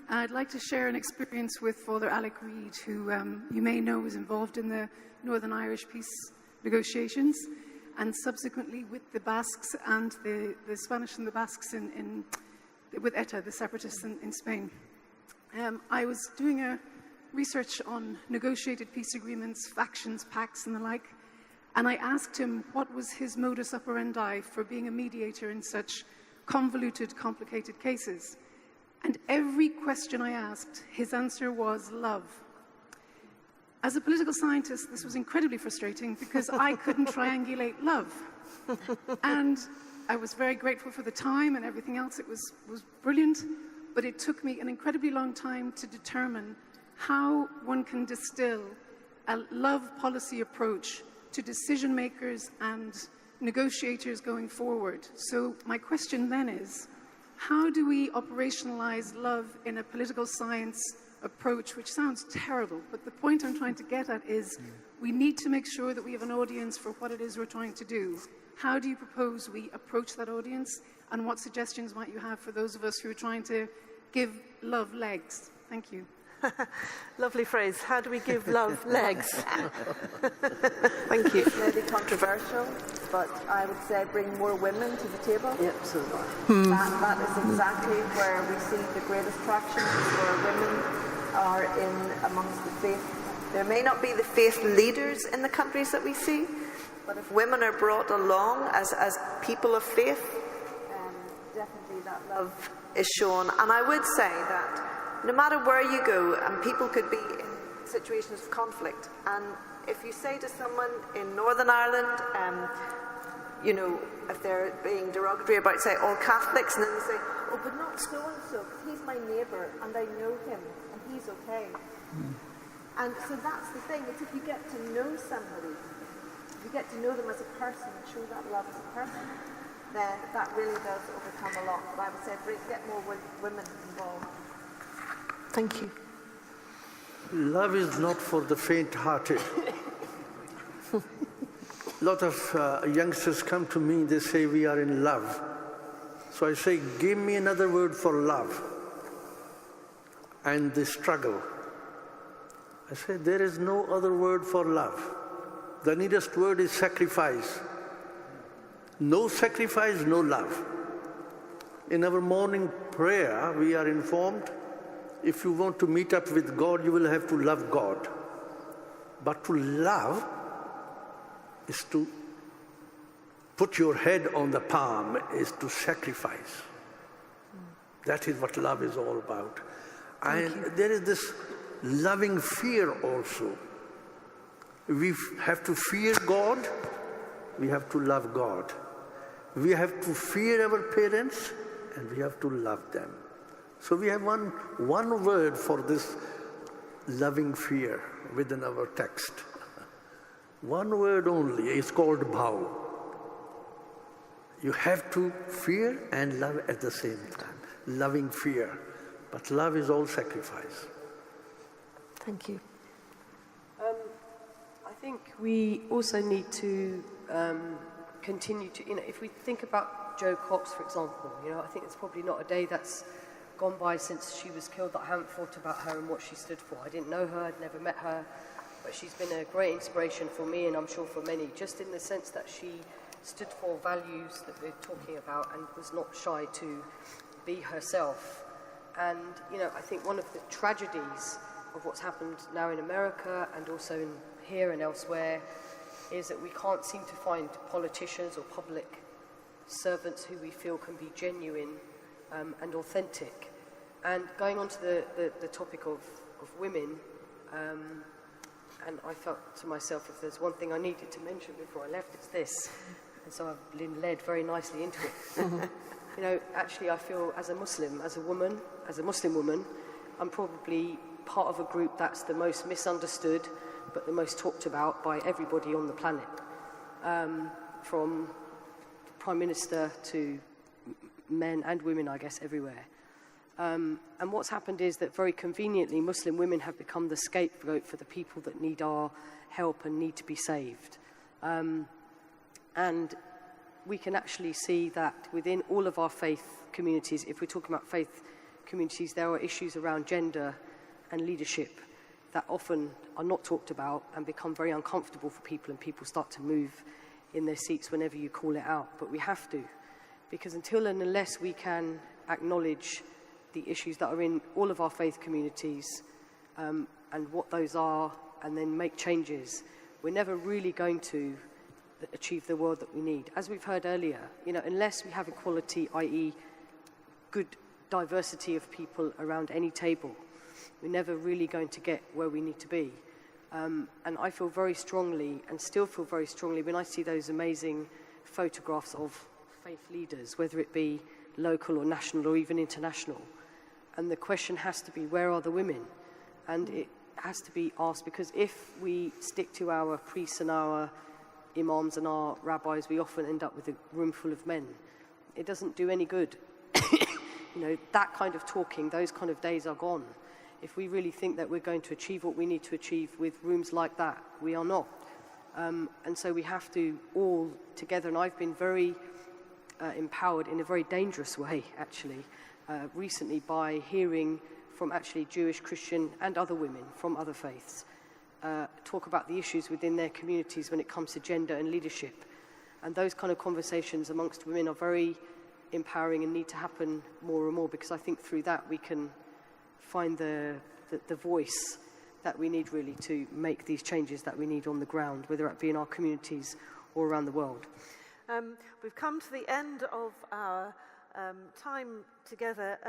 I'd like to share an experience with Father Alec Reid, who you may know was involved in the Northern Irish peace negotiations, and subsequently with the Basques and the Spanish and the Basques with ETA, the separatists in Spain. I was doing a research on negotiated peace agreements, factions, pacts, and the like, and I asked him what was his modus operandi for being a mediator in such convoluted, complicated cases. And every question I asked, his answer was love. As a political scientist, this was incredibly frustrating because I couldn't triangulate love. And I was very grateful for the time and everything else. It was brilliant, but it took me an incredibly long time to determine how one can distill a love policy approach to decision makers and negotiators going forward. So my question then is, how do we operationalize love in a political science approach, which sounds terrible, but the point I'm trying to get at is we need to make sure that we have an audience for what it is we're trying to do. How do you propose we approach that audience, and what suggestions might you have for those of us who are trying to give love legs? Thank you. Lovely phrase. How do we give love legs? Thank you. It's maybe controversial, but I would say bring more women to the table. Yep, so That is exactly where we see the greatest traction, where women are in amongst the faith. There may not be the faith leaders in the countries that we see, but if women are brought along as people of faith, definitely that love is shown. And I would say that no matter where you go, and people could be in situations of conflict, and if you say to someone in Northern Ireland, you know, if they're being derogatory about, say, all Catholics, and then they say, oh, but not so-and-so, because he's my neighbour, and I know him, and he's okay. And so that's the thing, it's if you get to know somebody, if you get to know them as a person, and show that love as a person, then that really does overcome a lot. But I would say get more women involved. Thank you. Love is not for the faint-hearted. A lot of youngsters come to me, they say, we are in love. So I say, give me another word for love. And they struggle. I say, there is no other word for love. The nearest word is sacrifice. No sacrifice, no love. In our morning prayer, we are informed, if you want to meet up with God, you will have to love God. But to love is to put your head on the palm, is to sacrifice. That is what love is all about. And there is this loving fear also. We have to fear God, we have to love God. We have to fear our parents, and we have to love them. So we have one word for this loving fear within our text. One word only, it's called Bhai. You have to fear and love at the same time. Loving fear. But love is all sacrifice. Thank you. I think we also need to continue to, if we think about Jo Cox, for example, I think it's probably not a day that's gone by since she was killed that I haven't thought about her and what she stood for. I didn't know her, I'd never met her, but she's been a great inspiration for me and I'm sure for many, just in the sense that she stood for values that we're talking about and was not shy to be herself. And, I think one of the tragedies of what's happened now in America and also here and elsewhere is that we can't seem to find politicians or public servants who we feel can be genuine and authentic. And going on to the topic of women, and I felt to myself, if there's one thing I needed to mention before I left, it's this. And so I've been led very nicely into it. Actually I feel as a Muslim woman, I'm probably part of a group that's the most misunderstood but the most talked about by everybody on the planet, from the Prime Minister to men and women, I guess, everywhere. And what's happened is that very conveniently Muslim women have become the scapegoat for the people that need our help and need to be saved. And we can actually see that within all of our faith communities, if we're talking about faith communities, there are issues around gender and leadership that often are not talked about and become very uncomfortable for people, and people start to move in their seats whenever you call it out. But we have to, because until and unless we can acknowledge the issues that are in all of our faith communities and what those are, and then make changes, we're never really going to achieve the world that we need. As we've heard earlier, unless we have equality, i.e. good diversity of people around any table, we're never really going to get where we need to be. And I feel very strongly, and still feel very strongly, when I see those amazing photographs of faith leaders, whether it be local or national or even international, and the question has to be, where are the women? And it has to be asked, because if we stick to our priests and our imams and our rabbis, we often end up with a room full of men. It doesn't do any good. That kind of talking, those kind of days are gone. If we really think that we're going to achieve what we need to achieve with rooms like that, we are not. And so we have to all together, and I've been very empowered in a very dangerous way, actually, recently by hearing from actually Jewish, Christian and other women from other faiths talk about the issues within their communities when it comes to gender and leadership. And those kind of conversations amongst women are very empowering and need to happen more and more, because I think through that we can find the voice that we need really to make these changes that we need on the ground, whether it be in our communities or around the world. We've come to the end of our time together.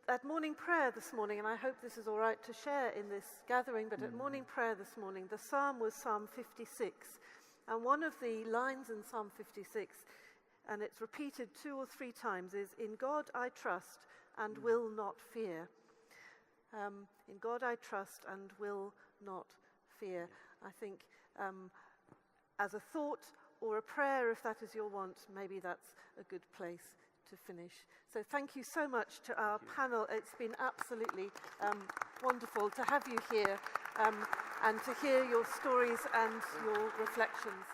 At morning prayer this morning, and I hope this is all right to share in this gathering, but at morning prayer this morning, the psalm was Psalm 56. And one of the lines in Psalm 56, and it's repeated 2 or 3 times, is, "In God I trust and will not fear." In God I trust and will not fear. I think as a thought or a prayer, if that is your want, maybe that's a good place to finish. So thank you so much to our panel. It's been absolutely wonderful to have you here and to hear your stories and your reflections.